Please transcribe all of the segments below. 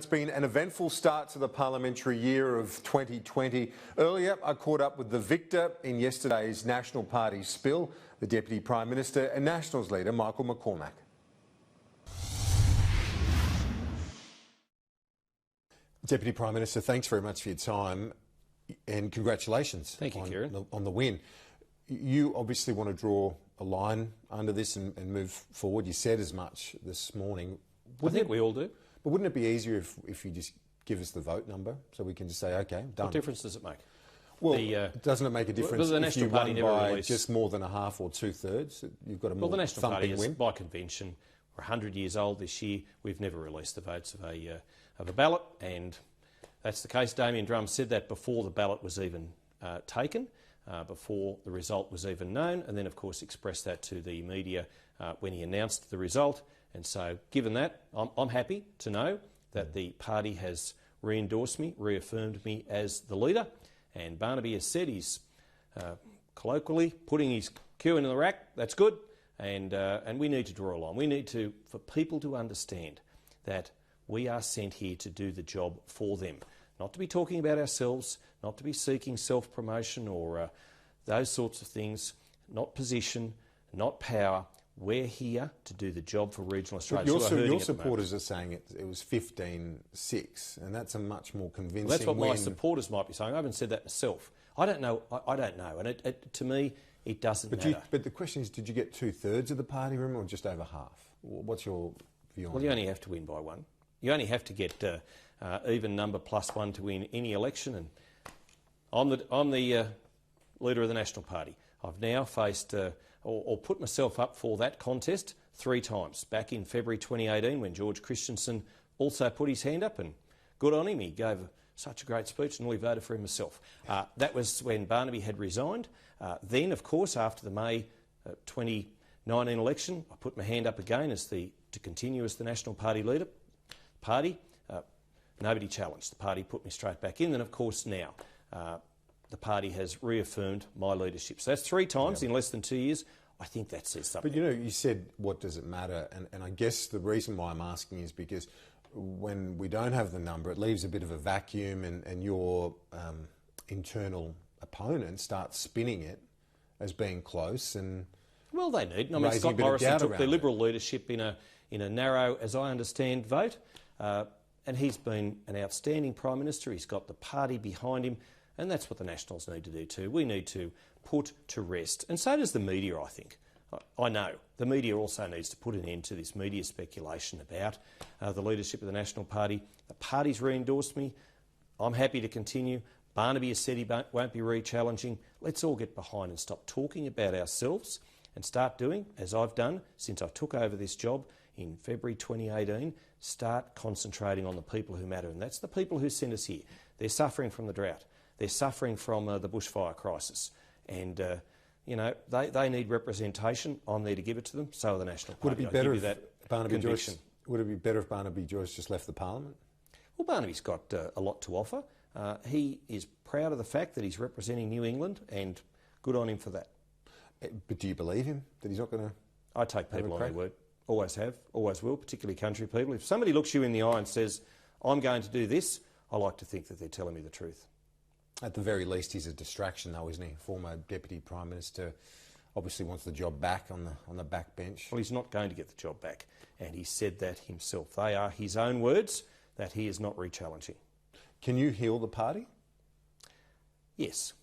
it's been an eventful start to the parliamentary year of 2020. Earlier, I caught up with the victor in yesterday's National Party spill, the Deputy Prime Minister and Nationals leader, Michael McCormack. Deputy Prime Minister, thanks very much for your time and congratulations. Thank you, Kieran. On the win. You obviously want to draw a line under this and move forward. You said as much this morning. I think we all do. But wouldn't it be easier if you just give us the vote number so we can just say, OK, done? What difference does it make? Well, doesn't it make a difference the National if you Party won never by released... just more than a half or two-thirds? You've got a more the National Party thumping win. By convention, we're 100 years old this year. We've never released the votes of a ballot, and that's the case. Damien Drum said that before the ballot was even taken, before the result was even known, and then, of course, expressed that to the media when he announced the result. And so, given that, I'm happy to know that the party has re-endorsed me, reaffirmed me as the leader. And Barnaby has said he's colloquially putting his cue in the rack. That's good. And we need to draw a line. We need for people to understand that we are sent here to do the job for them. Not to be talking about ourselves, not to be seeking self-promotion or those sorts of things, not position, not power. We're here to do the job for regional Australia. Your supporters are saying it was 15-6, and that's a much more convincing Well, that's what win. my supporters might be saying. I haven't said that myself. I don't know. I don't know. And to me, it doesn't matter. But the question is, did you get two-thirds of the party room or just over half? What's your view on that? Well, you only have to win by one. You only have to get even number +1 to win any election. And I'm the leader of the National Party. I've now faced... or put myself up for that contest 3 times. Back in February 2018 when George Christensen also put his hand up, and good on him, he gave such a great speech and nearly voted for him myself. That was when Barnaby had resigned. Then, of course, after the May 2019 election, I put my hand up again to continue as the National Party leader. Nobody challenged. The party put me straight back in. And, of course, now the party has reaffirmed my leadership. So that's 3 times in less than 2 years. I think that says something. But, you said, what does it matter? And I guess the reason why I'm asking is because when we don't have the number, it leaves a bit of a vacuum and your internal opponent starts spinning it as being close and... Well, they need. I mean, Scott Morrison took the Liberal leadership in a narrow, as I understand, vote. And he's been an outstanding Prime Minister. He's got the party behind him. And that's what the Nationals need to do too. We need to put to rest. And so does the media, I think. I know. The media also needs to put an end to this media speculation about the leadership of the National Party. The party's re-endorsed me. I'm happy to continue. Barnaby has said he won't be re-challenging. Let's all get behind and stop talking about ourselves and start doing, as I've done since I took over this job in February 2018, start concentrating on the people who matter. And that's the people who sent us here. They're suffering from the drought. They're suffering from the bushfire crisis. And, they need representation. I'm there to give it to them. So are the National Party. Would it be better if Barnaby Joyce just left the Parliament? Well, Barnaby's got a lot to offer. He is proud of the fact that he's representing New England, and good on him for that. But do you believe him, that he's not going to... I take people on their word. Always have, always will, particularly country people. If somebody looks you in the eye and says, I'm going to do this, I like to think that they're telling me the truth. At the very least, he's a distraction, though, isn't he? Former Deputy Prime Minister obviously wants the job back on the backbench. Well, he's not going to get the job back, and he said that himself. They are his own words, that he is not re-challenging. Can you heal the party? Yes.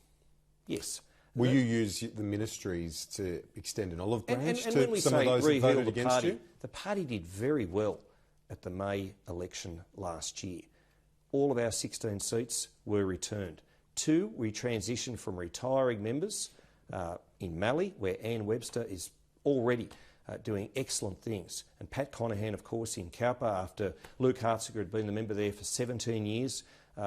Yes. Will you use the ministries to extend an olive branch and to when we some of say those who voted against party, you? The party did very well at the May election last year. All of our 16 seats were returned. 2, we transitioned from retiring members in Mallee, where Anne Webster is already doing excellent things. And Pat Conahan, of course, in Cowper, after Luke Hartziger had been the member there for 17 years,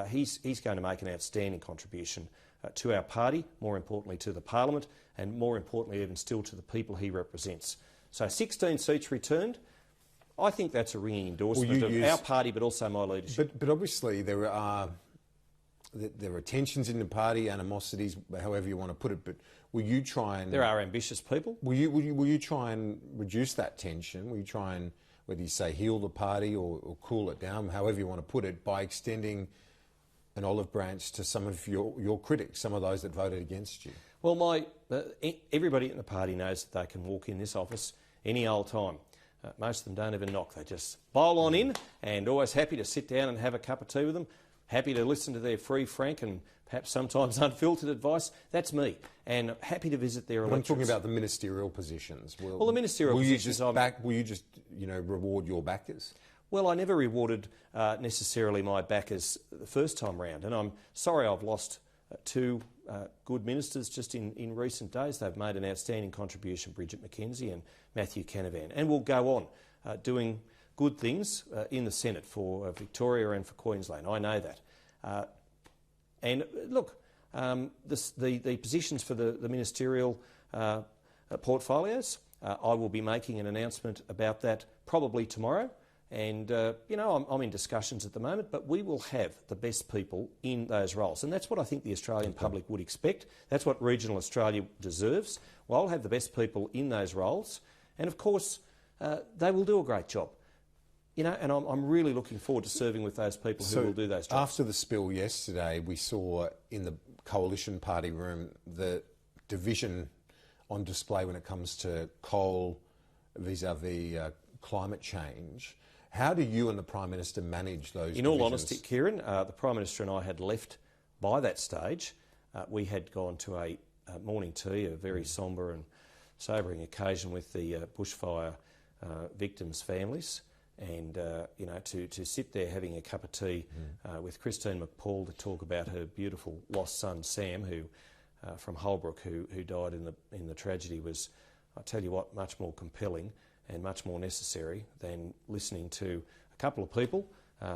he's going to make an outstanding contribution to our party, more importantly to the Parliament, and more importantly even still to the people he represents. So 16 seats returned. I think that's a ringing endorsement of our party, but also my leadership. But obviously there are tensions in the party, animosities, however you want to put it. But will you try and... There are ambitious people. Will you try and reduce that tension? Will whether you say heal the party or cool it down, however you want to put it, by extending an olive branch to some of your critics, some of those that voted against you? Well, everybody in the party knows that they can walk in this office any old time. Most of them don't even knock. They just bowl on in, and always happy to sit down and have a cup of tea with them, happy to listen to their free, frank and perhaps sometimes unfiltered advice. That's me. And happy to visit their electorates. I'm talking about the ministerial positions. Well, the ministerial positions... Will you just reward your backers? Well, I never rewarded necessarily my backers the first time round, and I'm sorry I've lost two good ministers just in recent days. They've made an outstanding contribution, Bridget McKenzie and Matthew Canavan, and will go on doing good things in the Senate for Victoria and for Queensland. I know that. And look, the positions for the ministerial portfolios, I will be making an announcement about that probably tomorrow. And, I'm in discussions at the moment, but we will have the best people in those roles. And that's what I think the Australian public would expect. That's what regional Australia deserves. Well, I'll have the best people in those roles. And, of course, they will do a great job. And I'm really looking forward to serving with those people who will do those jobs. After the spill yesterday, we saw in the coalition party room the division on display when it comes to coal vis-a-vis climate change. How do you and the Prime Minister manage those divisions? In all honesty, Kieran, the Prime Minister and I had left by that stage. We had gone to a morning tea, a very sombre and sobering occasion with the bushfire victims' families. And, to sit there having a cup of tea with Christine McPaul to talk about her beautiful lost son, Sam, who from Holbrook, who died in the tragedy, was, I tell you what, much more compelling and much more necessary than listening to a couple of people,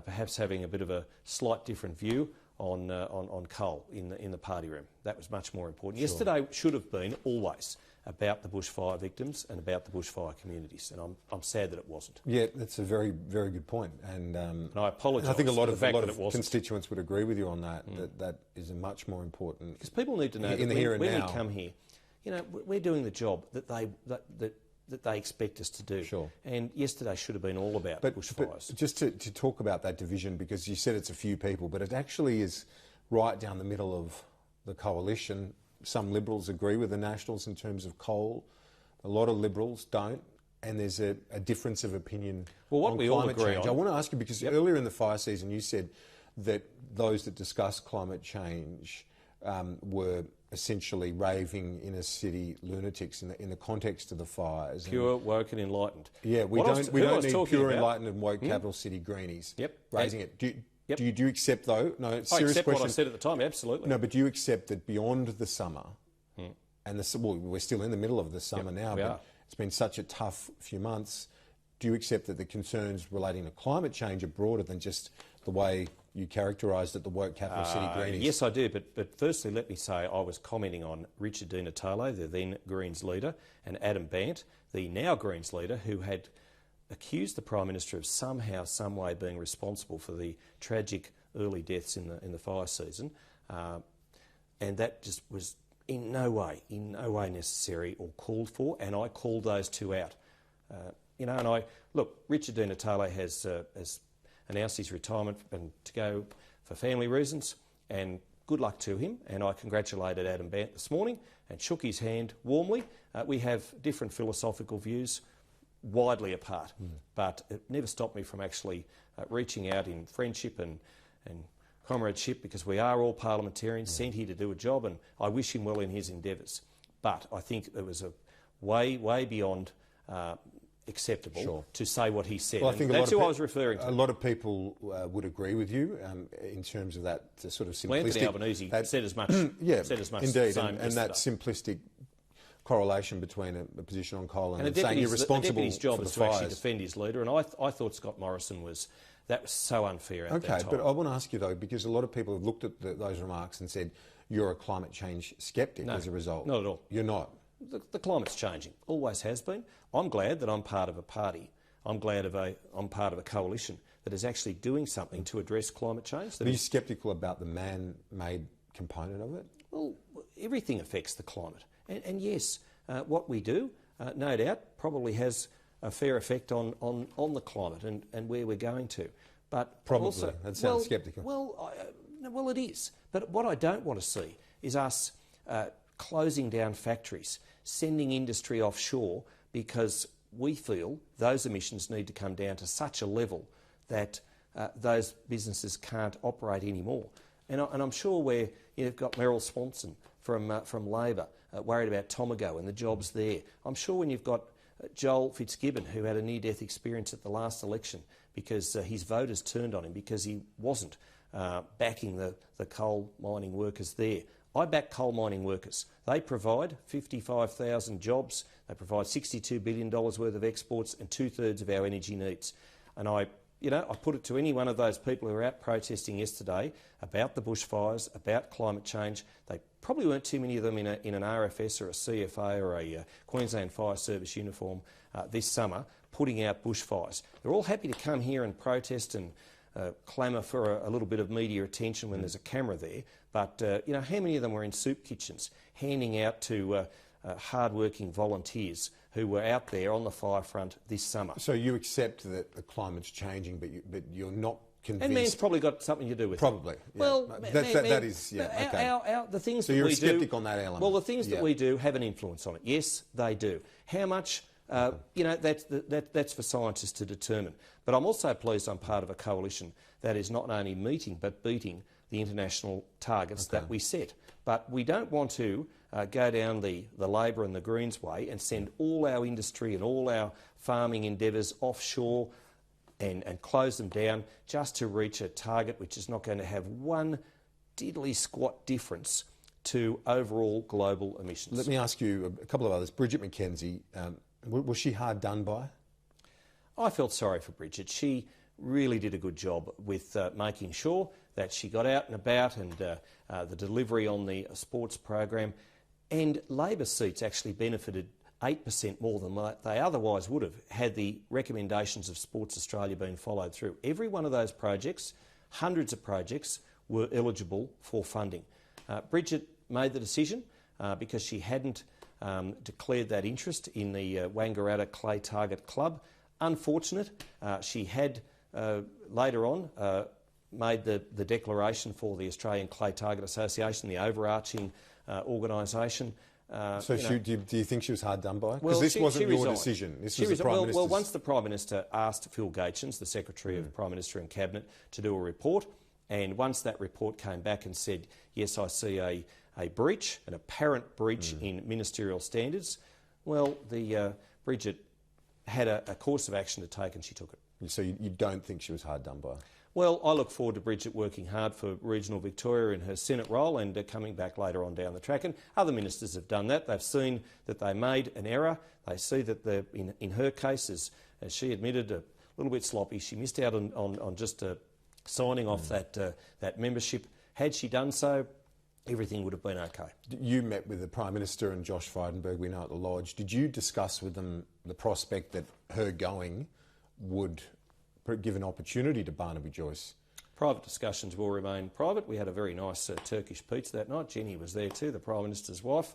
perhaps having a bit of a slight different view on coal in the party room. That was much more important. Sure. Yesterday should have been always about the bushfire victims and about the bushfire communities, and I'm sad that it wasn't. Yeah, that's a very, very good point. And I apologise. I think a lot of constituents would agree with you on that. That is a much more important. Because people need to know that when we come here, we're doing the job that they expect us to do. Sure. And yesterday should have been all about bushfires. But just to talk about that division, because you said it's a few people, but it actually is right down the middle of the coalition. Some Liberals agree with the Nationals in terms of coal. A lot of Liberals don't. And there's a difference of opinion on climate change. I want to ask you, because earlier in the fire season you said that those that discuss climate change were essentially raving inner city lunatics in the context of the fires. Pure, woke and enlightened. Yeah, we don't need pure, enlightened and woke capital city greenies raising it. Do you accept, though? No, serious question. I accept what I said at the time, absolutely. No, but do you accept that beyond the summer, and we're still in the middle of the summer now, but it's been such a tough few months, do you accept that the concerns relating to climate change are broader than just the way you characterised it, the woke capital city greenies? Yes, I do, but firstly let me say I was commenting on Richard Di Natale, the then Greens leader, and Adam Bandt, the now Greens leader, who had accused the Prime Minister of somehow, some way being responsible for the tragic early deaths in the fire season, and that just was in no way necessary or called for, and I called those two out. Richard Di Natale has announced his retirement and to go for family reasons, and good luck to him, and I congratulated Adam Bandt this morning and shook his hand warmly. We have different philosophical views, widely apart, but it never stopped me from actually reaching out in friendship and comradeship, because we are all parliamentarians sent here to do a job, and I wish him well in his endeavours. But I think it was a way beyond acceptable to say what he said. Well, I think that's who I was referring to. A lot of people would agree with you in terms of that sort of simplistic... Well, Anthony Albanese said as much. Said as much. Indeed, and that simplistic correlation between a position on coal and saying you're responsible for the job for is the to fires. actually defend his leader, and I thought Scott Morrison was so unfair at that time. Okay, but I want to ask you though, because a lot of people have looked at those remarks and said you're a climate change sceptic as a result. Not at all. You're not. The climate's changing, always has been. I'm glad that I'm part of a party. I'm part of a coalition that is actually doing something to address climate change. Are you sceptical about the man-made component of it? Well, everything affects the climate, and yes, what we do, no doubt, probably has a fair effect on the climate and where we're going to. But probably, also, that sounds sceptical. Well, it is. But what I don't want to see is us closing down factories, sending industry offshore, because we feel those emissions need to come down to such a level that those businesses can't operate anymore. And I'm sure where you've got Meryl Swanson from Labor worried about Tomago and the jobs there. I'm sure when you've got Joel Fitzgibbon, who had a near-death experience at the last election because his voters turned on him because he wasn't backing the coal mining workers there. I back coal mining workers. They provide 55,000 jobs. They provide $62 billion worth of exports and 2/3 of our energy needs. And I put it to any one of those people who were out protesting yesterday about the bushfires, about climate change. They probably weren't too many of them in an RFS or a CFA or a Queensland Fire Service uniform this summer putting out bushfires. They're all happy to come here and protest and clamour for a little bit of media attention when there's a camera there. But, how many of them were in soup kitchens handing out to hard-working volunteers who were out there on the fire front this summer? So you accept that the climate's changing, but you're not convinced... And man's probably got something to do with it. Probably. Yeah. Well, that is... Yeah, okay. The things so that you're we a sceptic do, on that element? Well, the things that we do have an influence on it. Yes, they do. How much... that's for scientists to determine. But I'm also pleased I'm part of a coalition that is not only meeting but beating the international targets that we set. But we don't want to go down the Labor and the Greens way and send all our industry and all our farming endeavours offshore and close them down just to reach a target which is not going to have one diddly squat difference to overall global emissions. Let me ask you a couple of others. Bridget McKenzie, was she hard done by? I felt sorry for Bridget. She really did a good job with making sure that she got out and about and the delivery on the sports program. And Labor seats actually benefited 8% more than they otherwise would have had the recommendations of Sports Australia been followed through. Every one of those projects, hundreds of projects, were eligible for funding. Bridget made the decision because she hadn't declared that interest in the Wangaratta Clay Target Club. Unfortunate, she had later on made the declaration for the Australian Clay Target Association, the overarching organisation. Do you think she was hard done by? Because this wasn't your decision. This was the Prime Minister's... Well, once the Prime Minister asked Phil Gaetjens, the Secretary of the Prime Minister and Cabinet, to do a report, and once that report came back and said, yes, I see a breach, an apparent breach in ministerial standards, well, Bridget had a course of action to take and she took it. So you don't think she was hard done by? Well, I look forward to Bridget working hard for regional Victoria in her Senate role and coming back later on down the track. And other ministers have done that. They've seen that they made an error. They see that in her case, as she admitted, a little bit sloppy. She missed out on just signing off that membership. Had she done so, everything would have been okay. You met with the Prime Minister and Josh Frydenberg, we know at the Lodge. Did you discuss with them the prospect that her going would give an opportunity to Barnaby Joyce? Private discussions will remain private. We had a very nice Turkish pizza that night. Jenny was there too, the Prime Minister's wife.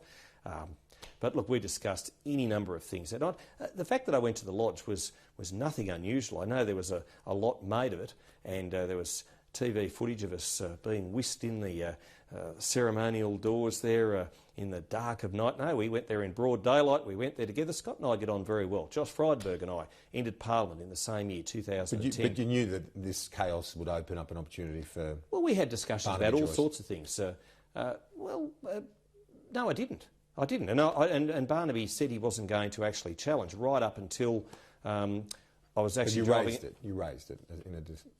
But look, we discussed any number of things that night. The fact that I went to the Lodge was nothing unusual. I know there was a lot made of it, and there was TV footage of us being whisked in the ceremonial doors there in the dark of night. No, we went there in broad daylight. We went there together. Scott and I get on very well. Josh Frydenberg and I entered Parliament in the same year, 2010. But you knew that this chaos would open up an opportunity for... Well, we had discussions Barnaby about all Joyce. sorts of things. No, I didn't. And Barnaby said he wasn't going to actually challenge right up until I was actually driving... You raised it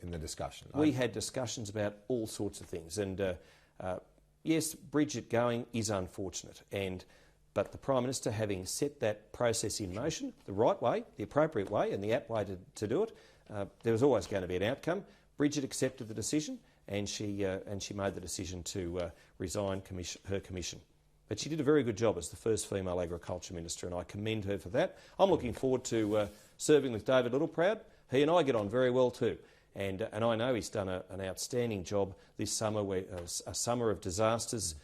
in the discussion. We had discussions about all sorts of things. And yes, Bridget going is unfortunate. But the Prime Minister, having set that process in motion the right way, the appropriate way and the apt way to do it, there was always going to be an outcome. Bridget accepted the decision and she made the decision to resign her commission. But she did a very good job as the first female Agriculture Minister, and I commend her for that. I'm looking forward to serving with David Littleproud. He and I get on very well too. And I know he's done an outstanding job this summer, a summer of disasters.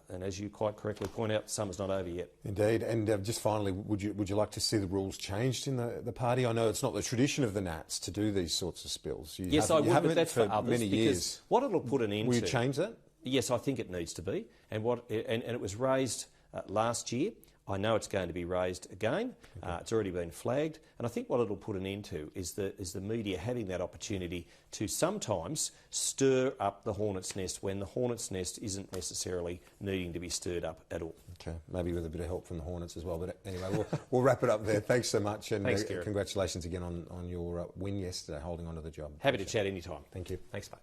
And as you quite correctly point out, summer's not over yet. Indeed. And just finally, would you like to see the rules changed in the party? I know it's not the tradition of the Nats to do these sorts of spills. Yes, I would, but that's for others. Many years. What it'll put an end to... Will you change that? Yes, I think it needs to be. And it was raised last year. I know it's going to be raised again. It's already been flagged. And I think what it'll put an end to is the media having that opportunity to sometimes stir up the hornet's nest when the hornet's nest isn't necessarily needing to be stirred up at all. Okay, maybe with a bit of help from the Hornets as well. But anyway, we'll wrap it up there. Thanks so much. And thanks, Kieran. Congratulations again on your win yesterday, holding on to the job. Happy to chat anytime. Thank you. Thanks, mate.